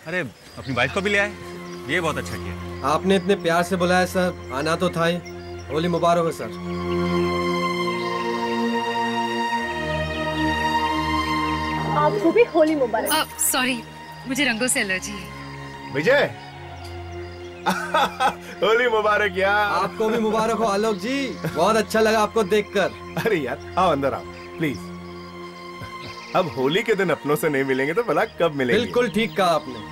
अरे अपनी वाइफ को भी ले आए, ये बहुत अच्छा किया। आपने इतने प्यार से बुलाया सर, आना तो था ही। होली मुबारक हो सर। आपको भी होली मुबारक। सॉरी, मुझे रंगों से एलर्जी है। विजय होली मुबारक यार। आपको भी मुबारक हो आलोक जी, बहुत अच्छा लगा आपको देखकर। अरे यार आओ अंदर आओ प्लीज। अब होली के दिन अपनों से नहीं मिलेंगे तो भला कब मिलेंगे? बिल्कुल ठीक कहा आपने।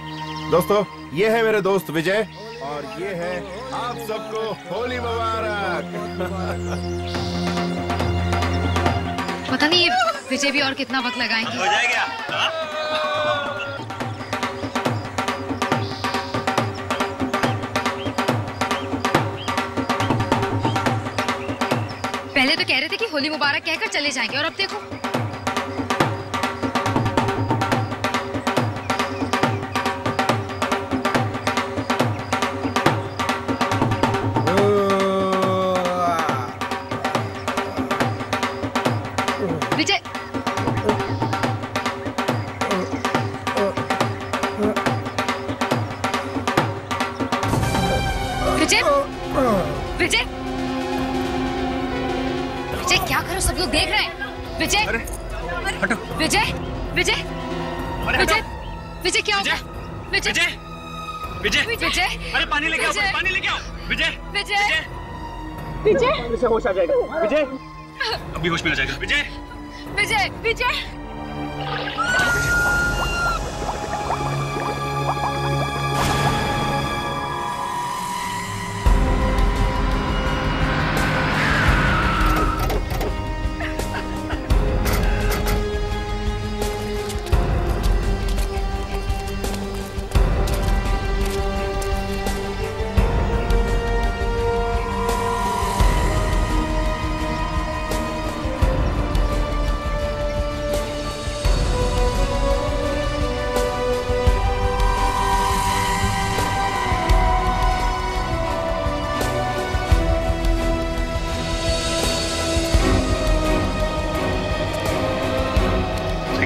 दोस्तों ये है मेरे दोस्त विजय और ये है आप सबको होली मुबारक। पता नहीं ये विजय भी और कितना वक्त लगाएंगे। हो जाएगा। पहले तो कह रहे थे कि होली मुबारक कहकर चले जाएंगे और अब देखो। विजय विजय विजय विजय क्या करो, सब लोग देख रहे हैं। विजय हटो। विजय विजय विजय विजय क्या होगा? विजय विजय विजय अरे पानी लेके आओ, पानी लेके आओ। विजय विजय विजय इसे होश आ जाएगा। विजय अभी होश में आ जाएगा। विजय विजय विजय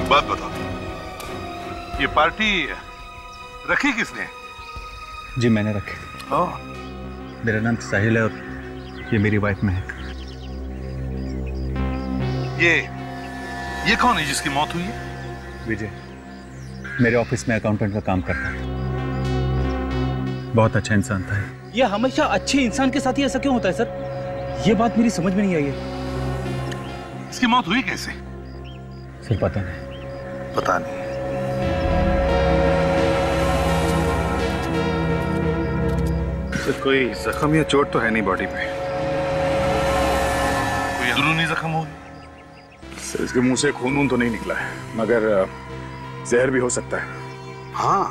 बात बताओ, ये पार्टी रखी किसने? जी मैंने रखी। मेरा नाम साहिल है और ये मेरी वाइफ महक। ये कौन है जिसकी मौत हुई है? विजय मेरे ऑफिस में अकाउंटेंट का काम करता है, बहुत अच्छा इंसान था। ये हमेशा अच्छे इंसान के साथ ही ऐसा क्यों होता है सर? ये बात मेरी समझ में नहीं आई है। इसकी मौत हुई कैसे? सर पता नहीं। पता नहीं। सर कोई जख्म या चोट तो है नहीं बॉडी पे? कोई अंदरूनी जख्म होगी? सर इसके मुंह से खून तो नहीं निकला है, मगर जहर भी हो सकता है। हाँ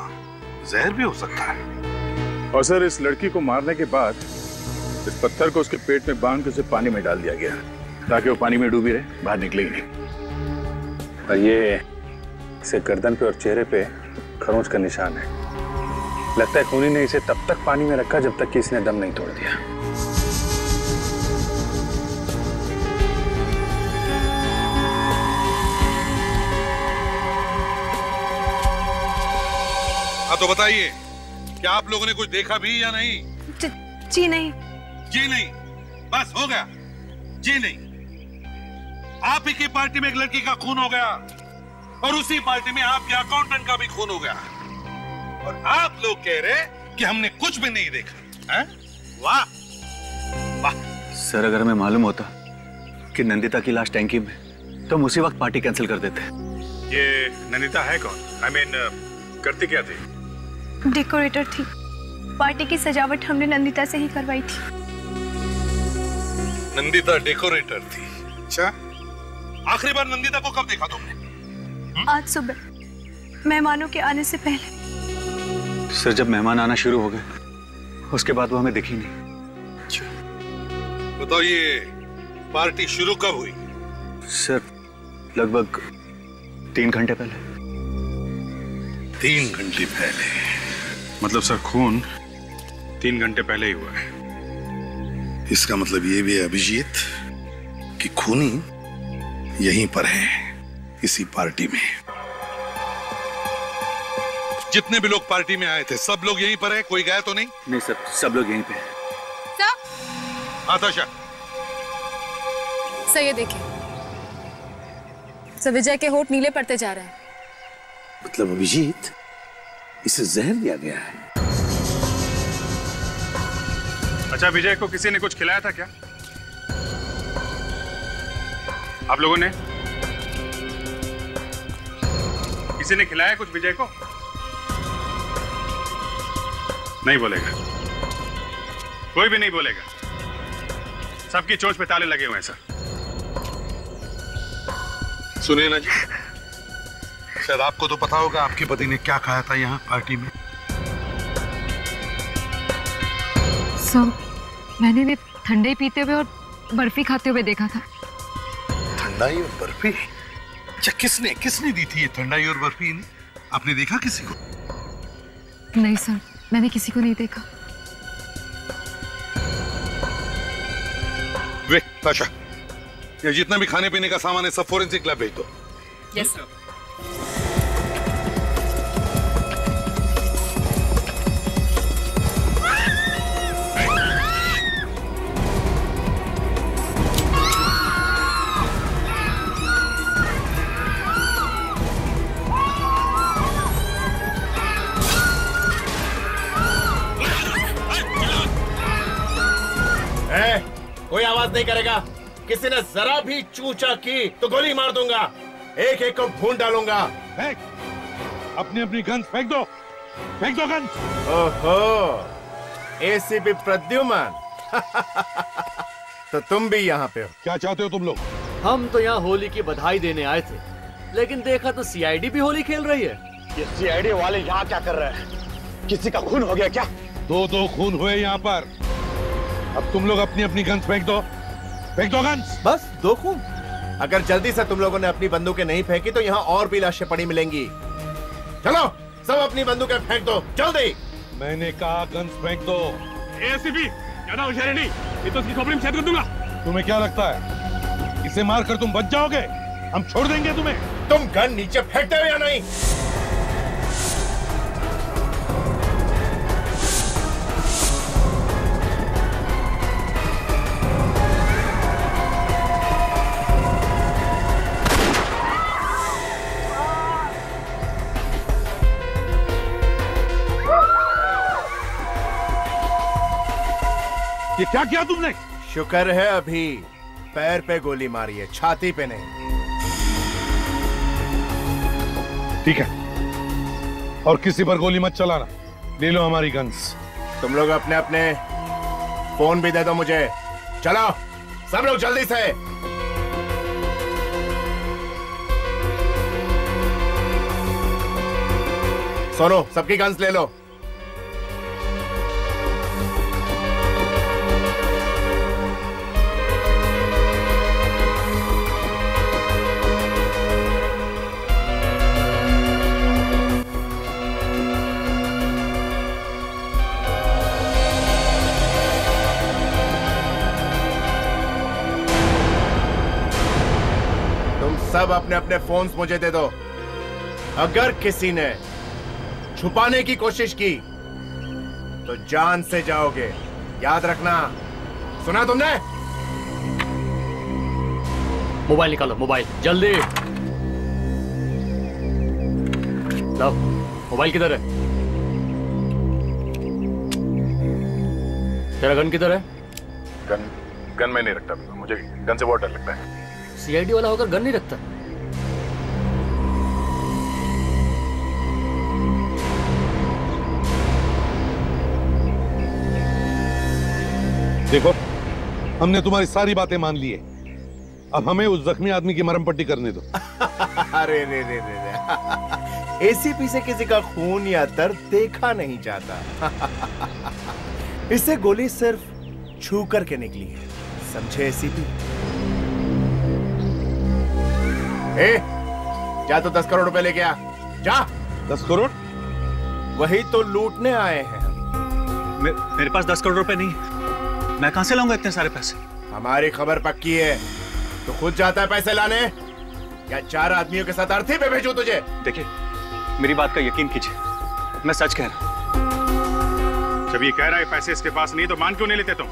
जहर भी हो सकता है। और सर इस लड़की को मारने के बाद इस पत्थर को उसके पेट में बांध के उसे पानी में डाल दिया गया ताकि वो पानी में डूबी रहे, बाहर निकले ही नहीं। और ये इसे गर्दन पे और चेहरे पे खरोंच का निशान है। लगता है खूनी ने इसे तब तक पानी में रखा जब तक कि इसने दम नहीं तोड़ दिया। हाँ तो बताइए, क्या आप लोगों ने कुछ देखा भी या नहीं? जी नहीं। जी नहीं, बस हो गया। जी नहीं, आप ही की पार्टी में एक लड़की का खून हो गया और उसी पार्टी में आपके अकाउंटेंट का भी खून हो गया और आप लोग कह रहे कि हमने कुछ भी नहीं देखा है? वाह वाह। सर अगर हमें मालूम होता कि नंदिता की लाश टैंकी में, तो हम उसी वक्त पार्टी कैंसिल कर देते। ये नंदिता है कौन? I mean, करती क्या थी? डेकोरेटर थी। पार्टी की सजावट हमने नंदिता से ही करवाई थी। नंदिता डेकोरेटर थी? अच्छा, आखिरी बार नंदिता को कब देखा तुमने? आज सुबह मेहमानों के आने से पहले। सर जब मेहमान आना शुरू हो गए उसके बाद वो हमें दिखी नहीं। अच्छा बताओ, ये पार्टी शुरू कब हुई? सर लगभग 3 घंटे पहले। 3 घंटे पहले? मतलब सर खून 3 घंटे पहले ही हुआ है। इसका मतलब ये भी है अभिजीत कि खूनी यहीं पर है, इसी पार्टी में। जितने भी लोग पार्टी में आए थे सब लोग यहीं पर है, कोई गया तो नहीं? नहीं सर, सब लोग यहीं पे हैं। हाँ ताशा। सर ये देखिए, सर विजय के होठ नीले पड़ते जा रहे हैं। मतलब अभिजीत, इसे जहर दिया गया है। अच्छा, विजय को किसी ने कुछ खिलाया था क्या? आप लोगों ने? किसी ने खिलाया कुछ विजय को? नहीं बोलेगा, कोई भी नहीं बोलेगा। सबकी चोंच पे ताले लगे हुए हैं सर। सुनिए ना जी, शायद आपको तो पता होगा आपके पति ने क्या खाया था यहाँ पार्टी में। सर मैंने भी ठंडे पीते हुए और बर्फी खाते हुए देखा था। ठंडाई और बर्फी? अच्छा, किसने दी थी ये ठंडाई और बर्फी? आपने देखा किसी को? नहीं सर, मैंने किसी को नहीं देखा। वे ताशा, ये जितना भी खाने पीने का सामान है सब फोरेंसिक लैब भेज दो। Yes sir. कोई आवाज नहीं करेगा। किसी ने जरा भी चूचा की तो गोली मार दूंगा। एक एक को भून डालूंगा। अपनी अपनी गन्स फेंक दो, फेंक दो गन्स। ओहो, एसीपी प्रद्युमन। तो तुम भी यहाँ पे हो? क्या चाहते हो तुम लोग? हम तो यहाँ होली की बधाई देने आए थे, लेकिन देखा तो सीआईडी भी होली खेल रही है। ये सीआईडी वाले यहाँ क्या कर रहे हैं? किसी का खून हो गया क्या? दो खून हुए यहाँ पर। अब तुम लोग अपनी अपनी गन्स फेंक दो, फेंक दो गन्स। बस 2 खून? अगर जल्दी से तुम लोगों ने अपनी बंदूकें नहीं फेंकी तो यहाँ और भी लाशें पड़ी मिलेंगी। चलो सब अपनी बंदूकें फेंक दो, जल्दी। मैंने कहा गन्स फेंक दो। एसीपी ज्यादा होशियारी नहीं, ये तो उसकी खोपड़ी में छेद कर दूंगा। तुम्हें क्या लगता है इसे मारकर तुम बच जाओगे? हम छोड़ देंगे तुम्हें। तुम गन नीचे फेंकते हो या नहीं? ये क्या किया तुमने? शुक्र है अभी पैर पे गोली मारी है, छाती पे नहीं। ठीक है, और किसी पर गोली मत चलाना। ले लो हमारी गन्स। तुम लोग अपने अपने फोन भी दे दो मुझे। चलो सब लोग जल्दी से। सोनू, सबकी गन्स ले लो। सब अपने अपने फोन्स मुझे दे दो। अगर किसी ने छुपाने की कोशिश की तो जान से जाओगे, याद रखना। सुना तुमने? मोबाइल निकालो, मोबाइल जल्दी। लो, मोबाइल किधर है? तेरा गन किधर है? गन मैं नहीं रखता, मुझे गन से बहुत डर लगता है। सीआईडी वाला होकर गन नहीं रखता? देखो, हमने तुम्हारी सारी बातें मान ली है। अब हमें उस जख्मी आदमी की मरहम पट्टी करने दो। अरे रे रे रे रे। एसीपी से किसी का खून या दर्द देखा नहीं जाता। इससे गोली सिर्फ छू करके निकली है, समझे एसीपी? जा तो 10 करोड़ रुपए लेके आ, जा। 10 करोड़? वही तो लूटने आए हैं हम। मेरे पास 10 करोड़ रुपए नहीं है। मैं कहां से लाऊंगा इतने सारे पैसे? हमारी खबर पक्की है तो खुद जाता है पैसे लाने, या 4 आदमियों के साथ अर्थी पे भेजूं तुझे? देखिए, मेरी बात का यकीन कीजिए, मैं सच कह रहा हूँ। जब ये कह रहा है पैसे इसके पास नहीं तो मान क्यों नहीं लेते तुम?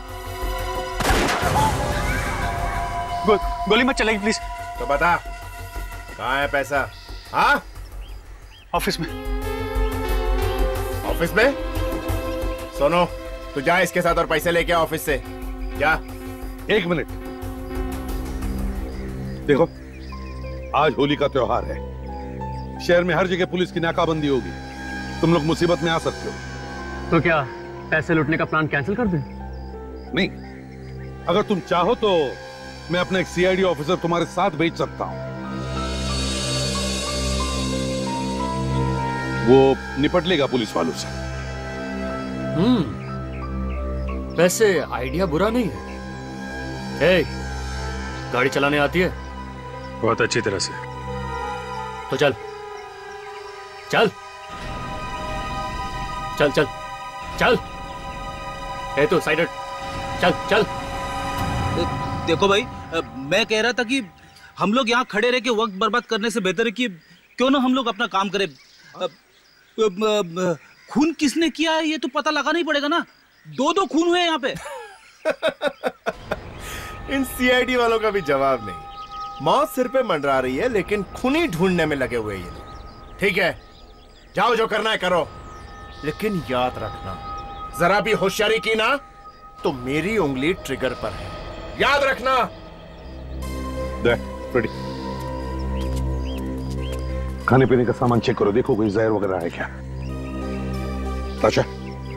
गोली मत चलाइए प्लीज। तो बता कहाँ है पैसा? हाँ ऑफिस में। ऑफिस में? सोनो तू जा इसके साथ और पैसे लेके आ ऑफिस से जा। 1 मिनट देखो, आज होली का त्योहार है। शहर में हर जगह पुलिस की नाकाबंदी होगी। तुम लोग मुसीबत में आ सकते हो। तो क्या पैसे लूटने का प्लान कैंसिल कर दें? नहीं, अगर तुम चाहो तो मैं अपना एक सीआईडी ऑफिसर तुम्हारे साथ भेज सकता हूं। वो निपट लेगा पुलिस वालों से। वैसे आइडिया बुरा नहीं है। गाड़ी चलाने आती है? बहुत अच्छी तरह से। तो चल चल चल चल चल। तो साइड हट। चल चल। देखो भाई, मैं कह रहा था कि हम लोग यहाँ खड़े रह के वक्त बर्बाद करने से बेहतर है कि क्यों ना हम लोग अपना काम करें। खून किसने किया है ये तो पता लगाना ही पड़ेगा ना। 2 खून हुए यहाँ पे। इन सीआईडी वालों का भी जवाब नहीं। मौत सिर पे मंडरा रही है लेकिन खूनी ढूंढने में लगे हुए ये लोग। ठीक है, जाओ जो करना है करो, लेकिन याद रखना जरा भी होशियारी की ना तो मेरी उंगली ट्रिगर पर है, याद रखना। रेडी। खाने पीने का सामान चेक करो, देखो कोई जहर वगैरह है क्या। ताशा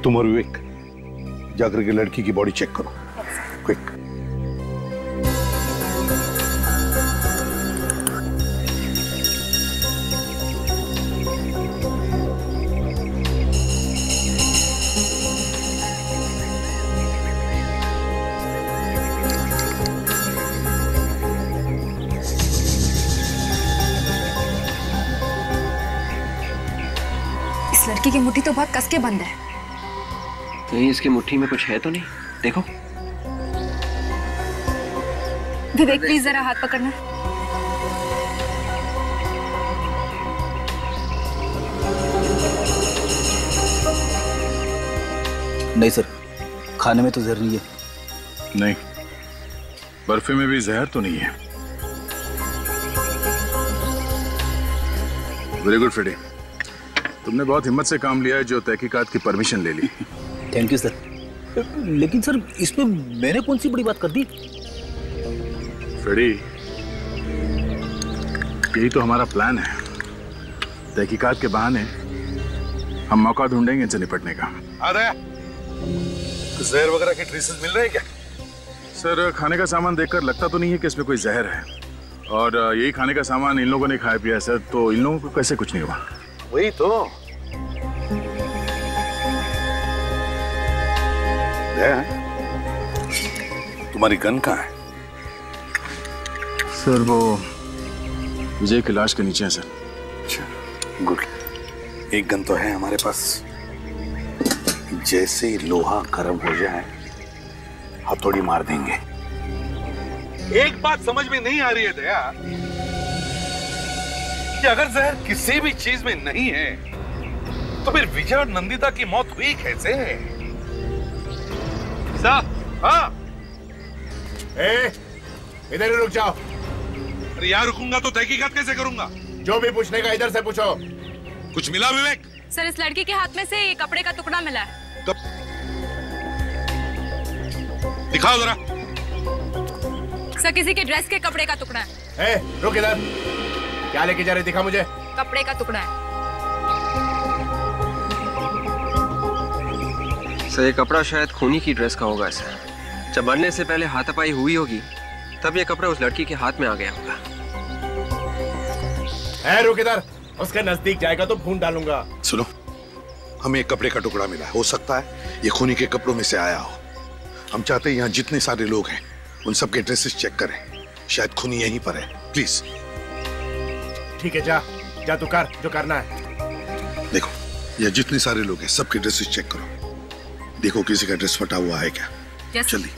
तुम और विवेक जाकर के लड़की की बॉडी चेक करो, क्विक। लड़की की मुट्ठी तो बहुत कस के बंद है। कहीं इसकी मुट्ठी में कुछ है तो नहीं? देखो। विवेक प्लीज जरा हाथ पकड़ना। नहीं सर, खाने में तो जहर नहीं है। नहीं, बर्फी में भी जहर तो नहीं है। वेरी गुड फ्रेडी, तुमने बहुत हिम्मत से काम लिया है जो तहकीकात की परमिशन ले ली। Thank you sir. लेकिन सर इसमें मैंने कौन सी बड़ी बात कर दी? फ्रेडी, यही तो हमारा प्लान है। तहकीकात के बहाने हम मौका ढूंढेंगे इनसे निपटने का। जहर वगैरह के ट्रेसेस मिल रहे हैं क्या? सर खाने का सामान देखकर लगता तो नहीं है कि इसमें कोई जहर है, और यही खाने का सामान इन लोगों ने खाया पिया सर, तो इन लोगों को कैसे कुछ नहीं हुआ। वही तो। तुम्हारी गन कहाँ है? सर वो विजय की लाश के नीचे है सर। अच्छा, गुड। एक गन तो है हमारे पास। जैसे ही लोहा गर्म हो जाए हथौड़ी मार देंगे। एक बात समझ में नहीं आ रही है दया, कि अगर जहर किसी भी चीज में नहीं है तो फिर विजय और नंदिता की मौत हुई कैसे? साहब, हाँ इधर ही रुक जाओ। अरे यार रुकूंगा तो तहकीकात कैसे करूंगा? जो भी पूछने का इधर से पूछो। कुछ मिला विवेक? सर इस लड़की के हाथ में से ये कपड़े का टुकड़ा मिला है। दिखाओ जरा। सर किसी के ड्रेस के कपड़े का टुकड़ा है। रुक इधर, क्या लेके जा रहे? दिखा मुझे। कपड़े का टुकड़ा है। सर ये कपड़ा शायद खूनी की ड्रेस का होगा सर। जब मरने से पहले हाथापाई हुई होगी तब ये कपड़ा उस लड़की के हाथ में आ गया होगा। रुक इधर, उसके नजदीक जाएगा तो खून डालूंगा। सुनो, हमें एक कपड़े का टुकड़ा मिला, हो सकता है ये खूनी के कपड़ों में से आया हो। हम चाहते हैं यहाँ जितने सारे लोग हैं उन सबके ड्रेसेस चेक करें, शायद खूनी यहीं पर है। प्लीज। ठीक है, जा जा तू कर जो करना है। देखो ये जितने सारे लोग हैं सबके ड्रेसेस चेक करो, देखो किसी का ड्रेस फटा हुआ है क्या। जल्दी।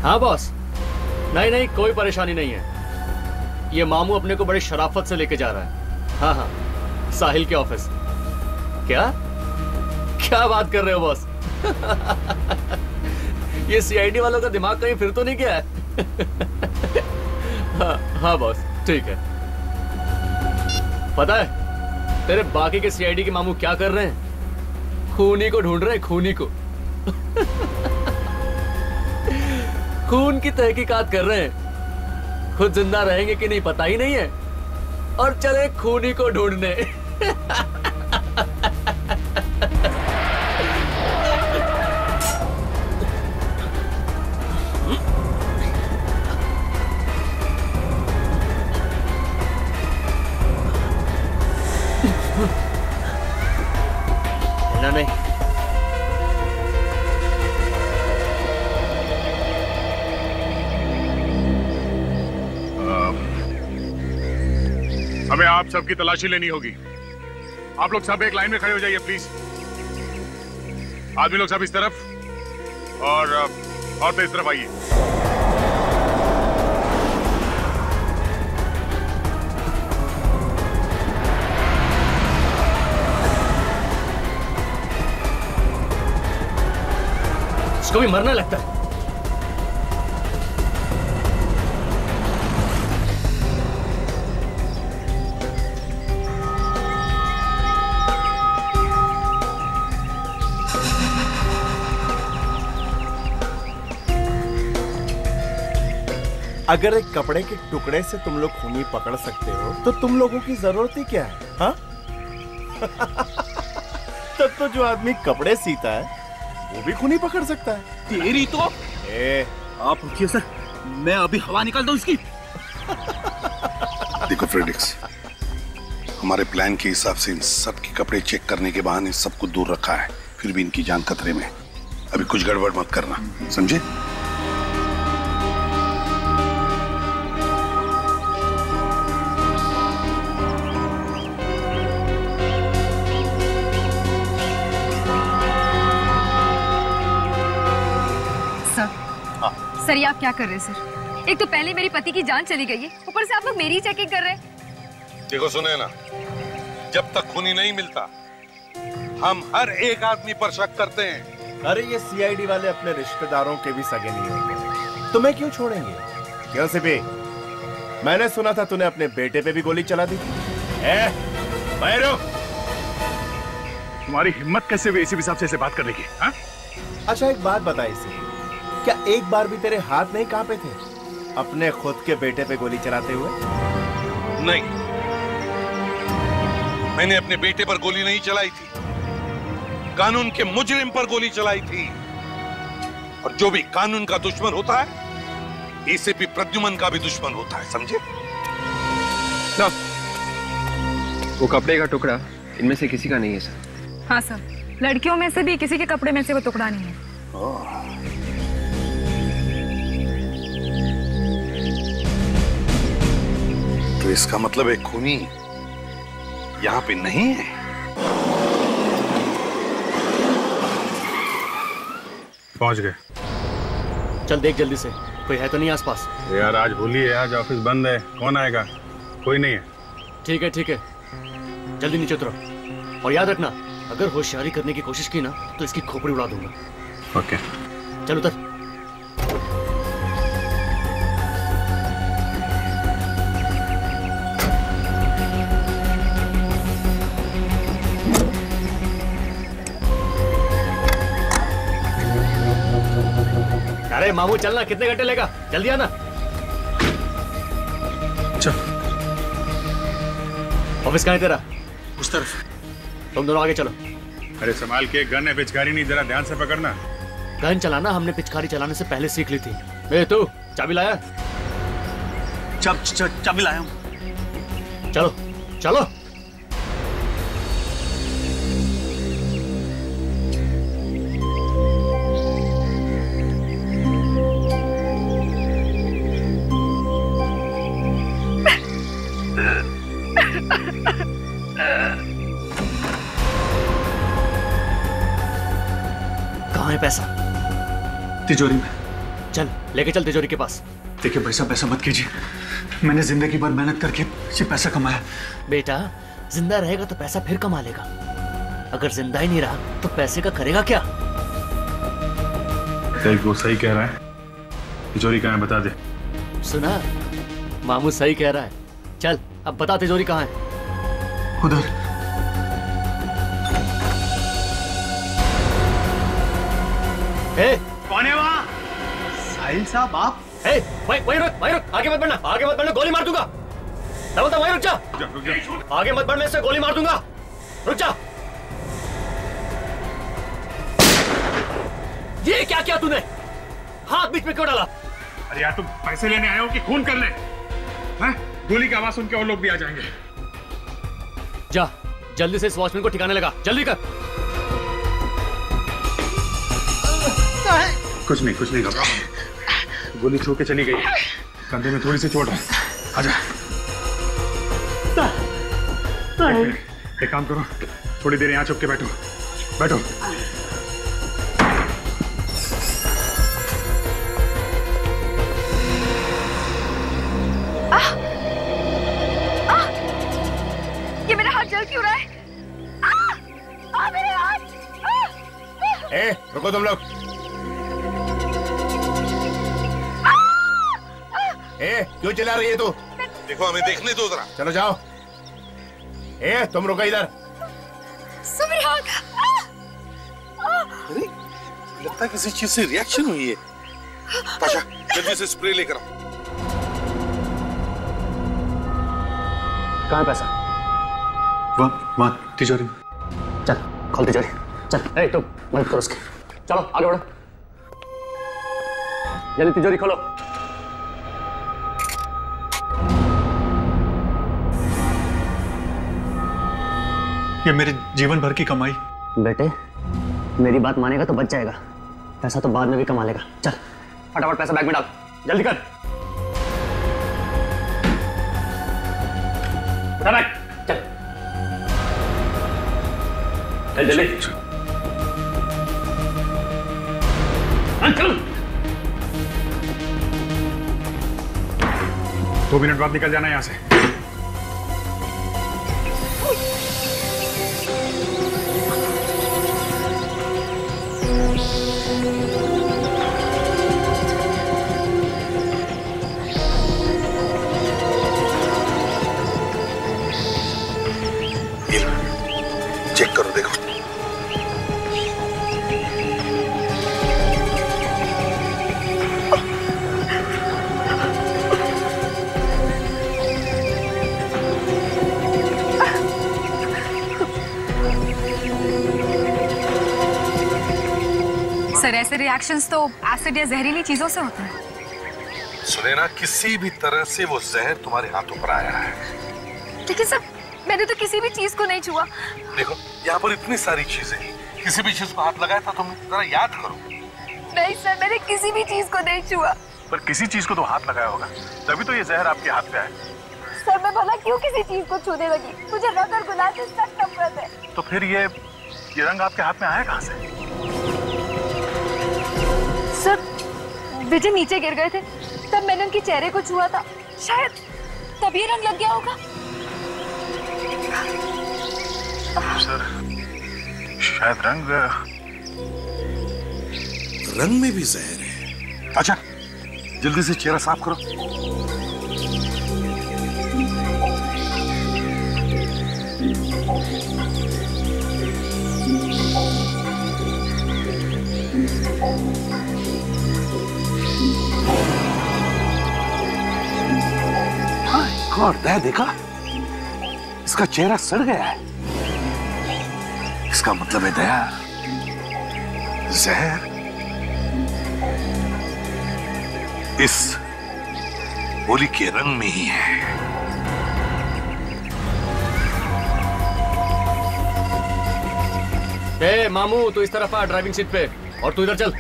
हाँ बॉस, नहीं नहीं कोई परेशानी नहीं है। ये मामू अपने को बड़ी शराफत से लेके जा रहा है। हाँ हाँ, साहिल के ऑफिस। क्या क्या बात कर रहे हो बॉस? ये सीआईडी वालों का दिमाग कहीं फिर तो नहीं गया है? हाँ बॉस, ठीक है। पता है तेरे बाकी के सीआईडी के मामू क्या कर रहे हैं? खूनी को ढूंढ रहे हैं, खूनी को। खून की तहकीकात कर रहे हैं। खुद जिंदा रहेंगे कि नहीं पता ही नहीं है, और चले खूनी को ढूंढने। नहीं हमें आप सबकी तलाशी लेनी होगी। आप लोग सब एक लाइन में खड़े हो जाइए प्लीज। आदमी लोग सब इस तरफ और औरतें इस तरफ आइए। इसको भी मरना लगता है। अगर एक कपड़े के टुकड़े से तुम लोग खूनी पकड़ सकते हो तो तुम लोगों की जरूरत ही क्या है? हाँ? तब तो जो आदमी कपड़े सीता है वो भी खूनी पकड़ सकता है। तेरी तो आप रुकिए सर, मैं अभी हवा निकाल दूं इसकी। देखो फ्रेडिक्स, हमारे प्लान के हिसाब से इन सब के कपड़े चेक करने के बहाने सबको दूर रखा है, फिर भी इनकी जान खतरे में। अभी कुछ गड़बड़ मत करना, समझे? सर ये आप क्या कर रहे हैं सर? एक तो पहले मेरी पति की जान चली गई है, ऊपर से आप लोग मेरी चेकिंग कर रहे हैं। देखो सुने ना, जब तक खूनी नहीं मिलता हम हर एक आदमी पर शक करते हैं। अरे ये सीआईडी वाले अपने रिश्तेदारों के भी सगे नहीं होंगे, तुम्हें क्यों छोड़ेंगे? क्यों सिपी? मैंने सुना था तूने अपने बेटे पे भी गोली चला दी। तुम्हारी हिम्मत कैसे हुई एसीपी साहब से ऐसे बात करने की? हाँ? अच्छा एक बात बता इसे, क्या एक बार भी तेरे हाथ नहीं कांपे थे अपने खुद के बेटे पे गोली चलाते हुए? नहीं, मैंने अपने बेटे पर गोली नहीं चलाई थी, कानून के मुजरिम पर गोली चलाई थी। और जो भी कानून का दुश्मन होता है, एसीपी प्रद्युमन का भी दुश्मन होता है, समझे? वो कपड़े का टुकड़ा इनमें से किसी का नहीं है सर। हाँ सर, लड़कियों में से भी किसी के कपड़े में से वो टुकड़ा नहीं है। तो इसका मतलब एक खूनी यहाँ पे नहीं है। पहुंच गए। चल देख जल्दी से, कोई है तो नहीं आसपास? यार आज होली है, आज ऑफिस बंद है, कौन आएगा? कोई नहीं है। ठीक है ठीक है, जल्दी नीचे उतरो और याद रखना, अगर होशियारी करने की कोशिश की ना तो इसकी खोपड़ी उड़ा दूंगा। ओके चल उतर। अरे मामू चलना, कितने घंटे लेगा? जल्दी आना। चल। ऑफिस कहाँ है तेरा? उस तरफ। तुम दोनों आगे चलो। अरे संभाल के, गन है, पिचकारी नहीं, जरा ध्यान से पकड़ना। गन चलाना हमने पिचकारी चलाने से पहले सीख ली थी। ए तू चाबी लाया? चाबी लाया हूँ। चलो चलो। कहाँ है पैसा? तिजोरी में। चल लेके चल तिजोरी के पास। देखिए भाई साहब, ऐसा मत कीजिए। मैंने जिंदगी भर मेहनत करके ये पैसा कमाया। बेटा जिंदा रहेगा तो पैसा फिर कमा लेगा, अगर जिंदा ही नहीं रहा तो पैसे का करेगा क्या? वो सही कह रहा है। तिजोरी कहाँ है बता दे। सुना, मामू सही कह रहा है। चल अब बता तिजोरी कहाँ है? उधर। कौन है वहाँ? साहिल साहब आप? वहीं रुक, आगे मत बढ़ना, गोली मार दूंगा। बोलता वहीं रुक जा। आगे मत बढ़, मैं इससे गोली मार दूंगा। रुक जा। ये क्या किया तूने? हाथ बीच में क्यों डाला? अरे यार तुम पैसे लेने आए हो कि खून करने? हैं? गोली की आवाज सुन के और लोग भी आ जाएंगे। जा जल्दी से इस वॉचमैन को ठिकाने लगा, जल्दी कर। कुछ नहीं घबरा। गोली छू के चली गई, कंधे में थोड़ी सी चोट है। आजा। एक काम करो, थोड़ी देर यहाँ चुप के बैठो। ये मेरा हाथ जल क्यों रहा है? मेरे हाथ! रुको तुम लोग। क्यों चिल्ला रही है तू? देखो हमें देखने दो जरा। चलो जाओ। तुम रुको इधर। अरे लगता है किसी चीज से रिएक्शन हुई है। ताशा जल्दी से स्प्रे लेकर आओ। कहाँ है पैसा? वहाँ तिजोरी में। चल खोल तिजोरी, चल। तुम मदद करो उसकी। चलो आगे बढ़ो, जल्दी तिजोरी खोलो। ये मेरे जीवन भर की कमाई। बेटे मेरी बात मानेगा तो बच जाएगा, पैसा तो बाद में भी कमा लेगा। चल फटाफट पैसा बैग में डाल, जल्दी कर। उठा बैग, चल जल्दी। चल 2 मिनट बाद निकल जाना यहाँ से। चेक करो, देखो। सर ऐसे रिएक्शंस तो एसिड या जहरीली चीजों से होते हैं। सुनैना, किसी भी तरह से वो जहर तुम्हारे हाथों पर आया है। लेकिन सर मैंने तो किसी भी चीज को नहीं छुआ। देखो यहाँ पर इतनी सारी चीजें, किसी भी चीज को हाथ लगाया था तुमने? जरा याद करो। नहीं सर, मैंने किसी भी चीज को नहीं छुआ। पर किसी चीज को तो हाथ लगाया होगा, तभी तो ये जहर आपके हाथ पे आया। सर मैं भला क्यों किसी चीज को छूने लगी? मुझे रंग और गुलाल से सख्त नफरत है। तो फिर ये रंग आपके हाथ में आया कहाँ से? सर विजय नीचे गिर गए थे, तब मैंने उनके चेहरे को छुआ था, शायद तभी रंग लग गया होगा। सर शायद रंग में भी जहर है। अच्छा जल्दी से चेहरा साफ करो। और देखा, इसका चेहरा सड़ गया है। इसका मतलब है दया, जहर इस गोली के रंग में ही है। ए मामू तू इस तरफ आ ड्राइविंग सीट पे, और तू इधर चल।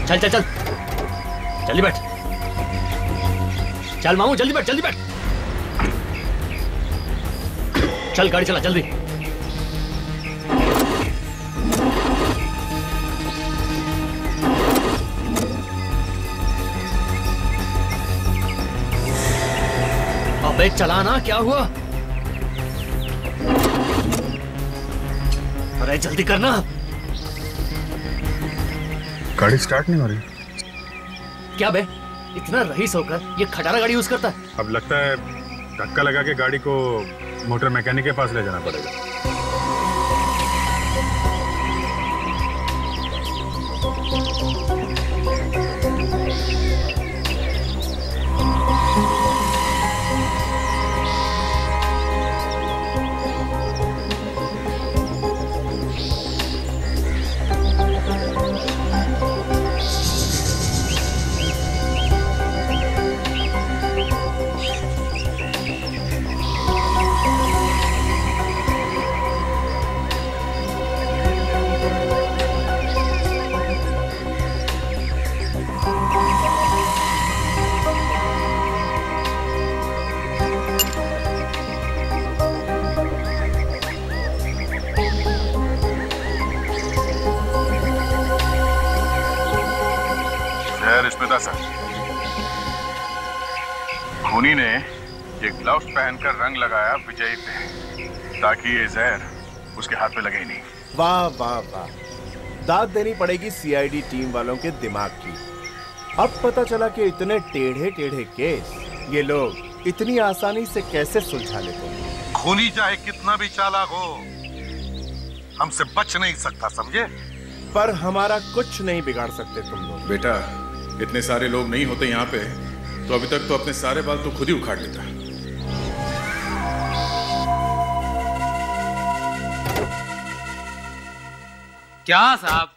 चल चल चल जल्दी बैठ। चल मामू जल्दी बैठ, जल्दी बैठ। चल गाड़ी चला जल्दी। अबे चलाना, क्या हुआ? अरे जल्दी करना। गाड़ी स्टार्ट नहीं हो रही। क्या बे, इतना रईस होकर ये खटारा गाड़ी यूज करता है? अब लगता है धक्का लगा के गाड़ी को मोटर मैकेनिक के पास ले जाना पड़ेगा। खूनी ने ये ग्लव्स पहनकर रंग लगाया विजय पे, ताकि ये जहर उसके हाथ पे लगे ही नहीं। वाह वाह वाह, दाद देनी पड़ेगी सीआईडी टीम वालों के दिमाग की। अब पता चला कि इतने टेढ़े टेढ़े केस ये लोग इतनी आसानी से कैसे सुलझा लेते हैं। खूनी चाहे कितना भी चालाक हो, हमसे बच नहीं सकता, समझे? पर हमारा कुछ नहीं बिगाड़ सकते तुम लोग। बेटा, इतने सारे लोग नहीं होते यहाँ पे तो अभी तक तो अपने सारे बाल तो खुद ही उखाड़ लेता। क्या साहब,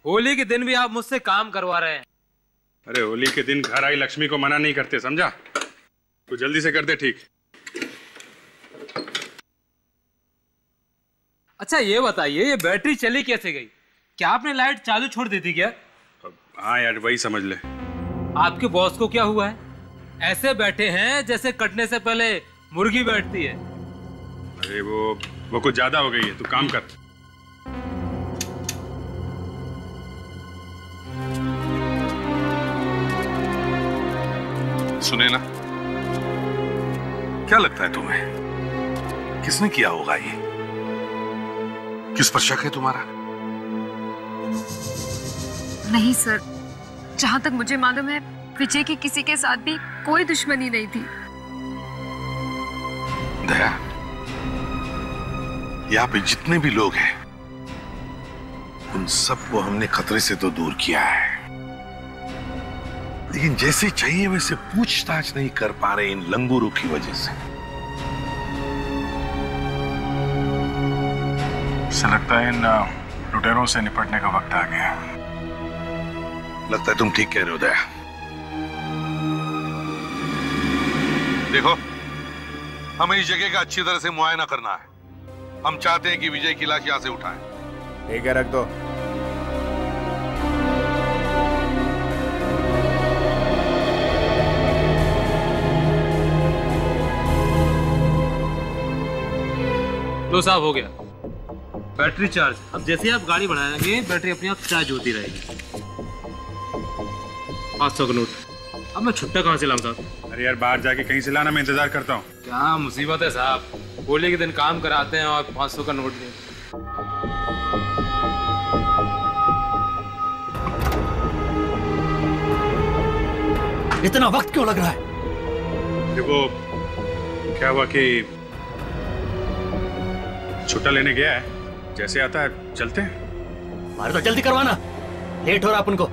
होली के दिन भी आप मुझसे काम करवा रहे हैं? अरे होली के दिन घर आई लक्ष्मी को मना नहीं करते, समझा? तो जल्दी से कर दे ठीक। अच्छा ये बताइए, ये बैटरी चली कैसे गई? क्या आपने लाइट चालू छोड़ दी थी क्या? हाँ यार, वही समझ ले। आपके बॉस को क्या हुआ है? ऐसे बैठे हैं जैसे कटने से पहले मुर्गी बैठती है। अरे वो कुछ ज्यादा हो गई है, तू काम कर। सुने ना, क्या लगता है तुम्हें किसने किया होगा ये? किस पर शक है तुम्हारा? नहीं सर, जहां तक मुझे मालूम है विजय की किसी के साथ भी कोई दुश्मनी नहीं थी। दया, यहाँ पे जितने भी लोग हैं उन सबको हमने खतरे से तो दूर किया है, लेकिन जैसे चाहिए वैसे पूछताछ नहीं कर पा रहे इन लंगूरों की वजह से। ऐसा लगता है इन लुटेरों से निपटने का वक्त आ गया। लगता है तुम ठीक कह रहे हो दया। देखो, हमें इस जगह का अच्छी तरह से मुआयना करना है। हम चाहते हैं कि विजय की लाश यहां से उठाएं। ठीक है, रख दो। लो साहब, हो गया बैटरी चार्ज। अब जैसे ही आप गाड़ी बढ़ाएंगे बैटरी अपने आप चार्ज होती रहेगी। 500 का नोट। अब मैं छुट्टा कहाँ से लाऊं साहब? अरे यार, बाहर जाके कहीं से लाना, मैं इंतजार करता हूँ। क्या मुसीबत है साहब, होली के दिन काम कराते हैं और 500 का नोट नहीं। इतना वक्त क्यों लग रहा है? देखो, क्या हुआ कि छुट्टा लेने गया है, जैसे आता है चलते हैं। मारे तो जल्दी करवाना, लेट हो रहा अपन को।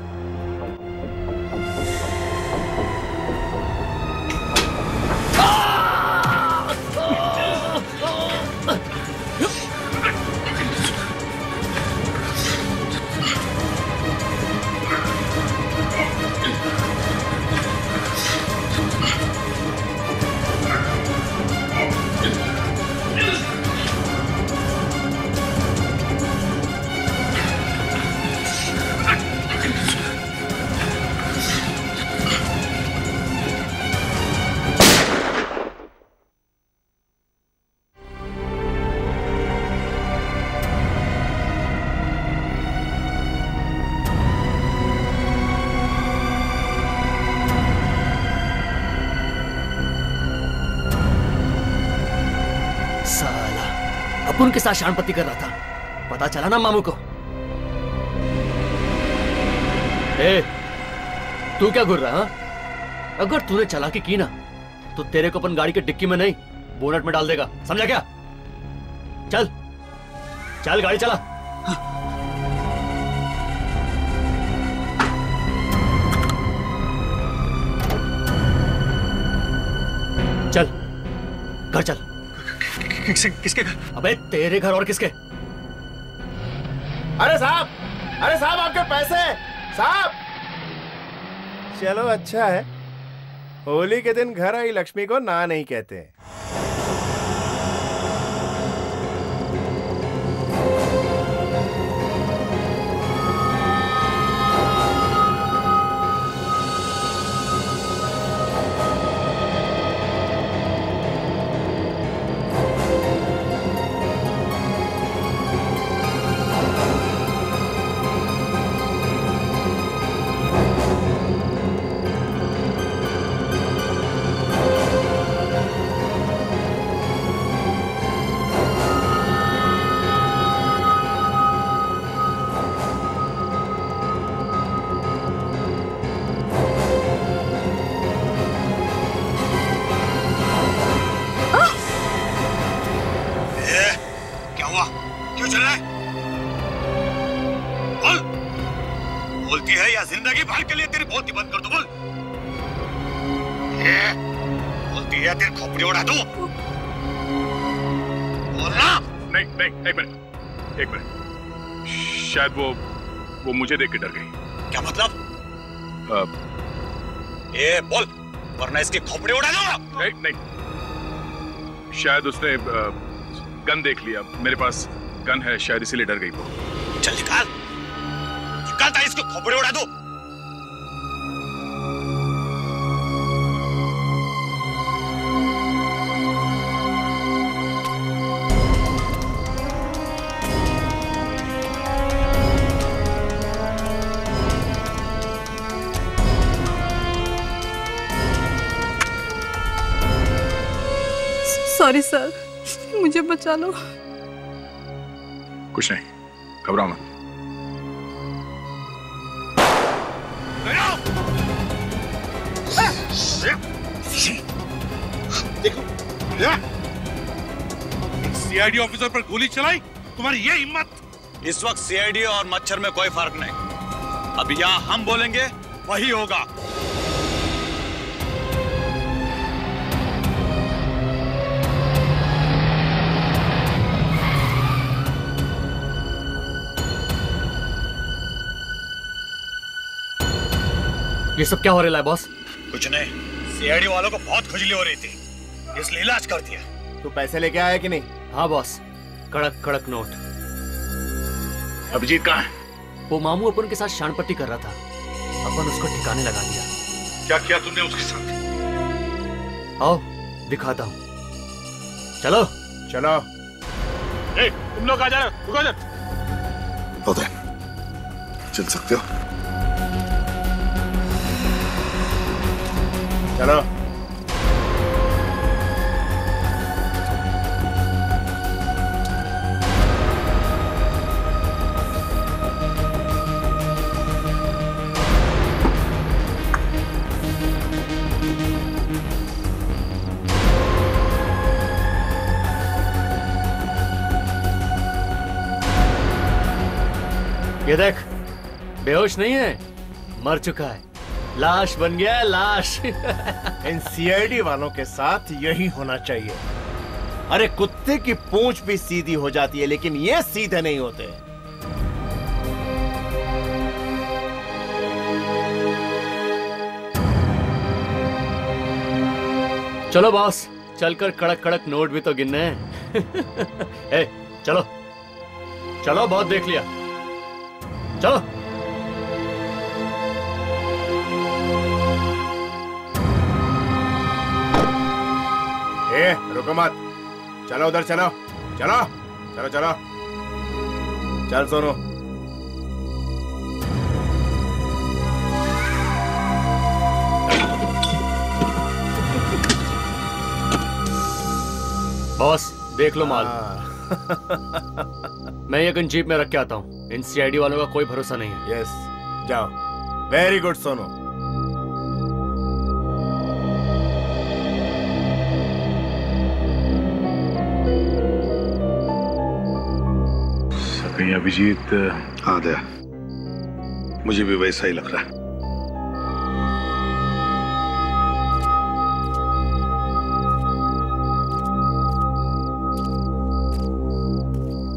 साला अपुन के साथ शानपत्ती कर रहा था, पता चला ना मामू को। ए, तू क्या घूर रहा है? अगर तूने चालाकी की ना तो तेरे को अपन गाड़ी के डिक्की में नहीं बोनट में डाल देगा, समझा क्या? चल चल गाड़ी चला। चल घर चल। किसके घर? अबे तेरे घर और किसके? अरे साहब, अरे साहब आपके पैसे साहब। चलो अच्छा है, होली के दिन घर आई लक्ष्मी को ना नहीं कहते। जिंदगी भर के लिए तेरी बोलती बंद कर दो। बोल, बोलती है तेरी खोपड़ी उड़ा दूं। बोलना। नहीं नहीं, एक मिनट। शायद वो मुझे देख के डर गई। क्या मतलब? बोल, वरना इसकी खोपड़ी उड़ा दूंगा। नहीं नहीं, शायद उसने गन देख लिया। मेरे पास गन है, शायद इसीलिए डर गई वो। चल निकाल, निकालता इसकी खोपड़ी उड़ा दो। सॉरी सर, मुझे बचा लो। कुछ नहीं, घबराओ मत। देखो, सीआईडी ऑफिसर पर गोली चलाई, तुम्हारी ये हिम्मत। इस वक्त सीआईडी और मच्छर में कोई फर्क नहीं। अभी यहाँ हम बोलेंगे वही होगा। ये सब क्या हो रहा है बॉस? कुछ नहीं, सीआईडी वालों को बहुत खुजली हो रही थी, इसलिए इलाज कर दिया। तू पैसे लेके आया कि नहीं? हाँ बॉस, कड़क कड़क नोट। अभिजीत कहाँ है? वो मामू अपन के साथ शानपट्टी कर रहा था, अपन उसको ठिकाने लगा दिया। क्या किया तुमने उसके साथ? आओ दिखाता हूँ। चलो चलो। ए, तुम लोग आ जाओ, रुको जरा। उदय, चल सकते हो? चलो। ये देख, बेहोश नहीं है, मर चुका है, लाश बन गया है, लाश। इन सीआईडी वालों के साथ यही होना चाहिए। अरे कुत्ते की पूंछ भी सीधी हो जाती है, लेकिन ये सीधे नहीं होते। चलो बॉस, चलकर कड़क कड़क नोट भी तो गिनने हैं। ए, चलो चलो, बहुत देख लिया, चलो। रुको मत, चलो उधर चलो, चलो चलो चलो, चल सोनू। बॉस, देख लो माल। मैं ये गन जीप में रख के आता हूँ। इन सीआईडी वालों का कोई भरोसा नहीं है। यस, जाओ। Very good Sonu. कहीं अभिजीत? हाँ दया, मुझे भी वैसा ही लग रहा है।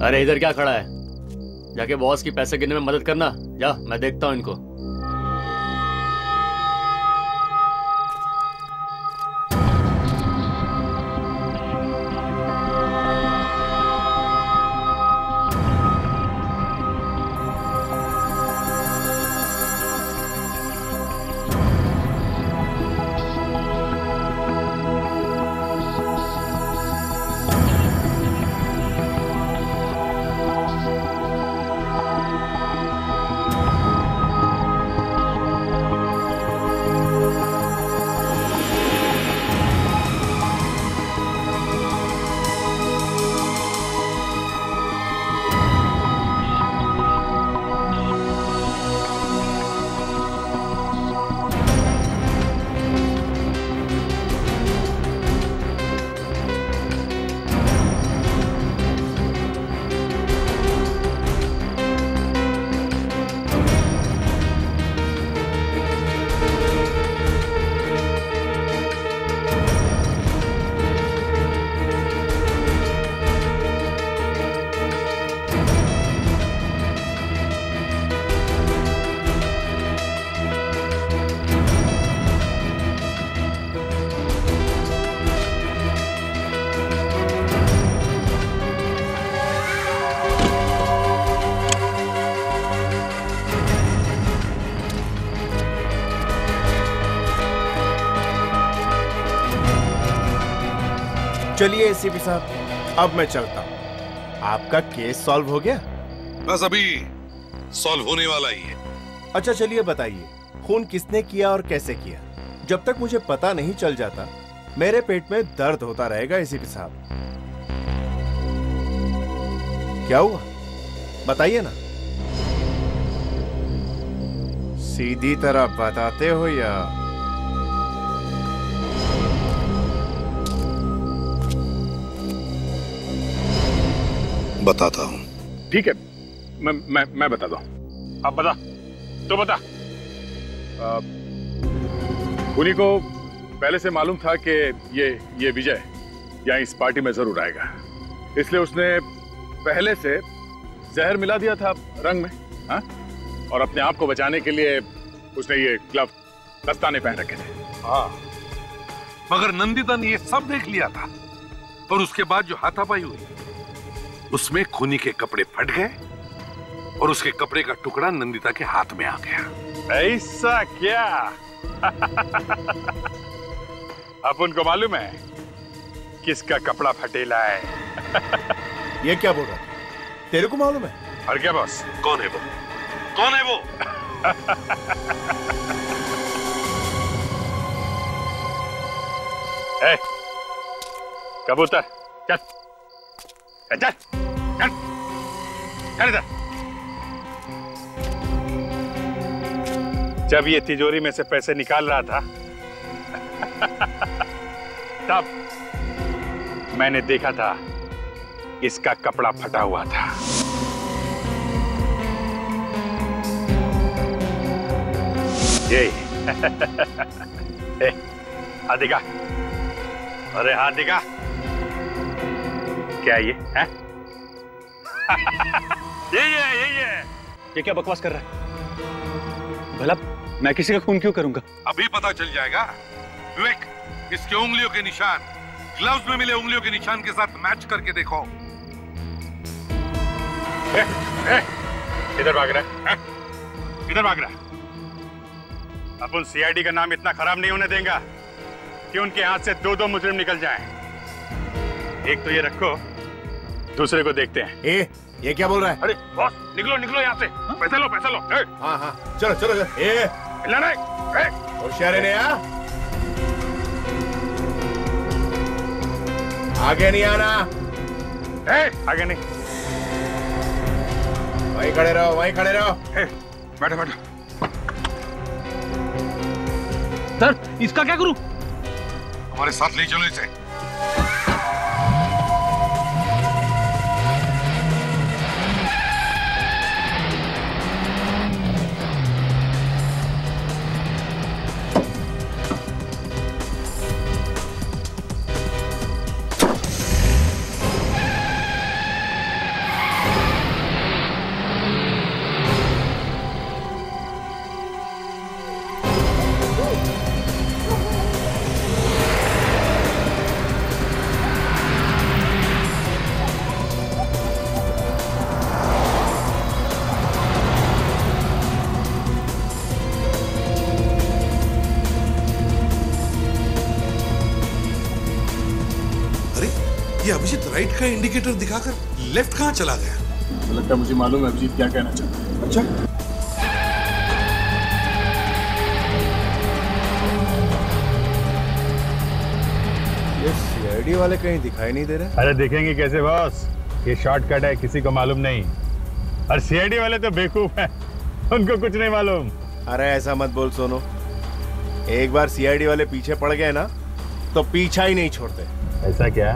अरे इधर क्या खड़ा है? जाके बॉस की पैसे गिनने में मदद करना। जा, मैं देखता हूं इनको। चलिए एसीपी साहब, अब मैं चलता हूँ। आपका केस सॉल्व हो गया? बस अभी सॉल्व होने वाला ही है। अच्छा चलिए बताइए, खून किसने किया और कैसे किया? जब तक मुझे पता नहीं चल जाता मेरे पेट में दर्द होता रहेगा एसीपी साहब। क्या हुआ बताइए ना। सीधी तरह बताते हो या? बताता हूं। ठीक है, मैं बताता हूं। अब बता, तो बता। खूनी को पहले से मालूम था कि ये विजय यहाँ इस पार्टी में जरूर आएगा, इसलिए उसने पहले से जहर मिला दिया था रंग में। हाँ? और अपने आप को बचाने के लिए उसने ये ग्लव दस्ताने पहन रखे थे। हाँ, मगर नंदिता ने ये सब देख लिया था, और उसके बाद जो हाथापाई हुई उसमें खूनी के कपड़े फट गए और उसके कपड़े का टुकड़ा नंदिता के हाथ में आ गया। ऐसा क्या? अब उनको मालूम है किसका कपड़ा फटेला है। ये क्या बोल रहा है? तेरे को मालूम है? और क्या बॉस? कौन है वो? कौन है वो? ए, कबूतर चल चल चल चल इधर। जब ये तिजोरी में से पैसे निकाल रहा था तब मैंने देखा था इसका कपड़ा फटा हुआ था। ये हाथ दिखा। अरे हाथ दिखा। क्या ये है? ये क्या बकवास कर रहा है? भला मैं किसी का खून क्यों करूंगा? अभी पता चल जाएगा। विवेक, इसके उंगलियों के निशान ग्लव्स में मिले उंगलियों के निशान के साथ मैच करके देखो। इधर भाग रहा है? इधर भाग रहा है? अपन सीआईडी का नाम इतना खराब नहीं होने देंगे कि उनके हाथ से दो मुजरिम निकल जाएं। एक तो ये रखो, दूसरे को देखते हैं। ये क्या बोल रहा है? अरे बॉस, निकलो निकलो यहाँ से। पैसा लो पैसा लो। हाँ हाँ, चलो चलो होशियार ने आगे नहीं आना। आगे नहीं। वहीं खड़े रहो, वहीं खड़े रहो। बैठो बैठो। सर इसका क्या करूं? हमारे साथ ले चलो इसे। अभिजीत राइट का इंडिकेटर दिखाकर लेफ्ट कहां चला गया? लगता है मुझे मालूम है अभिजीत क्या कहना चाहता है। अच्छा ये सीआईडी वाले कहीं दिखाई नहीं दे रहे। अरे देखेंगे कैसे बॉस, ये शॉर्टकट है, किसी को मालूम नहीं। और सीआईडी वाले तो बेवकूफ हैं, उनको कुछ नहीं मालूम। अरे ऐसा मत बोल सोनू, एक बार सीआईडी वाले पीछे पड़ गए ना तो पीछा ही नहीं छोड़ते। ऐसा क्या?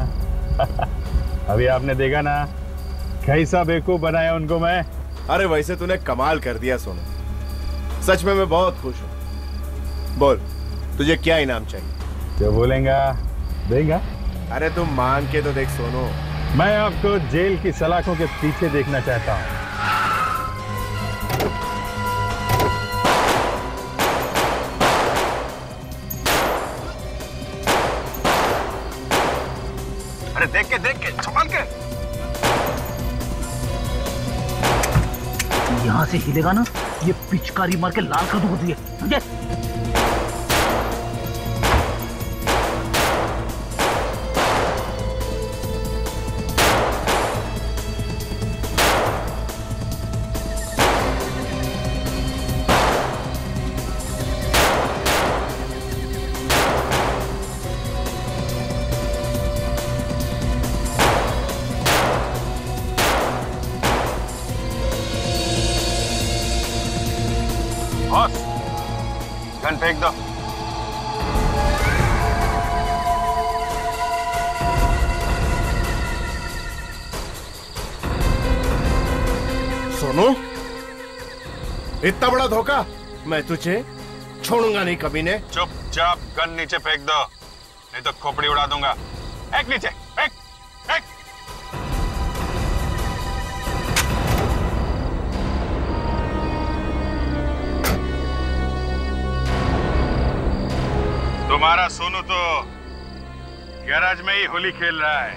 अभी आपने देखा ना कैसा बेवकूफ बनाया उनको मैं। अरे वैसे तूने कमाल कर दिया सोनू, सच में मैं बहुत खुश हूँ। बोल तुझे क्या इनाम चाहिए? जो बोलेगा देगा। अरे तुम मांग के तो देख सोनू। मैं आपको जेल की सलाखों के पीछे देखना चाहता हूँ। अरे देख के संभाल के। यहाँ से हिलेगा ना, ये पिचकारी मार के लाल कर दूंगा तुझे, समझे? गन फेंक दो। सोनू, इतना बड़ा धोखा मैं तुझे छोड़ूंगा नहीं कभी ने। चुपचाप गन नीचे फेंक दो, नहीं तो खोपड़ी उड़ा दूंगा। फेंक नीचे, फेंक फेंक। तुम्हारा सोनू तो गैराज में ही होली खेल रहा है।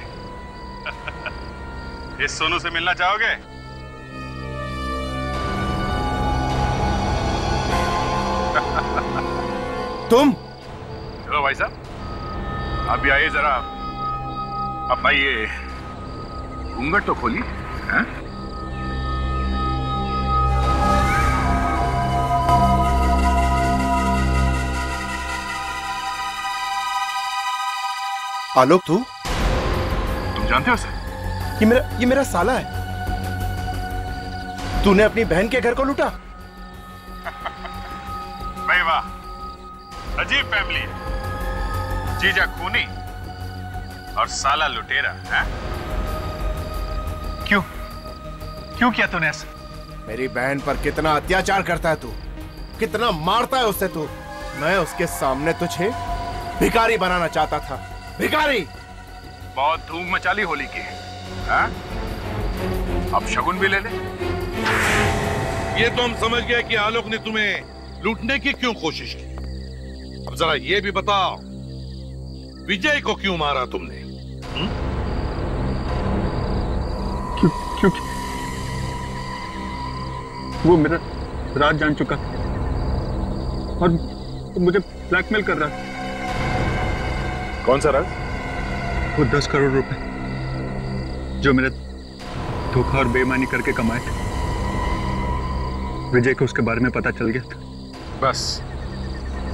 इस सोनू से मिलना चाहोगे? तुम? चलो भाई साहब, आप भी आइए जरा। अब भाई ये घूंघट तो खोली। हैं? आलोक तुम जानते हो उसे? ये मेरा साला है। तूने अपनी बहन के घर को लूटा? भाई वाह, अजीब फैमिली है। जीजा खूनी और साला लुटेरा है? क्यों किया तूने ऐसा? मेरी बहन पर कितना अत्याचार करता है तू, कितना मारता है उससे तू। मैं उसके सामने तुझे भिखारी बनाना चाहता था। भिखारी। बहुत धूम मचाली होली की है? अब शगुन भी ले ले। ये तो हम समझ गए कि आलोक ने तुम्हें लूटने की क्यों कोशिश की। अब जरा ये भी बताओ, विजय को क्यों मारा तुमने? क्यों? वो मेरा राज जान चुका था और मुझे ब्लैकमेल कर रहा था। कौन सा राज? वो 10 करोड़ रुपए जो मेरे धोखा और बेईमानी करके कमाए थे। विजय को उसके बारे में पता चल गया था। बस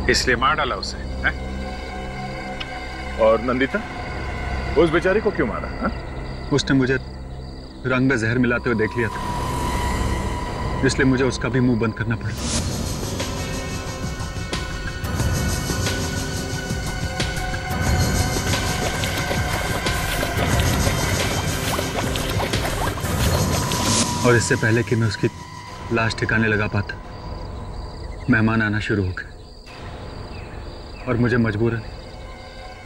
इसलिए मार डाला उसे है? और नंदिता, उस बेचारी को क्यों मारा? उसने मुझे रंग में जहर मिलाते हुए देख लिया था, इसलिए मुझे उसका भी मुंह बंद करना पड़ा। और इससे पहले कि मैं उसकी लाश ठिकाने लगा पाता, मेहमान आना शुरू हो गए और मुझे मजबूरन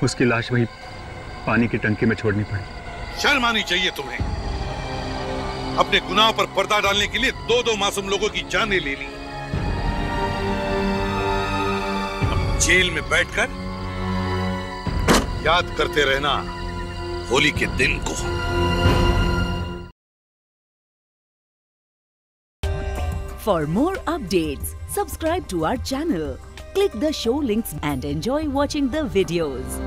उसकी लाश वहीं पानी की टंकी में छोड़नी पड़ी। शर्म आनी चाहिए तुम्हें। अपने गुनाह पर पर्दा डालने के लिए दो मासूम लोगों की जानें ले ली। अब जेल में बैठकर याद करते रहना होली के दिन को। For more updates, subscribe to our channel, click the show links and enjoy watching the videos.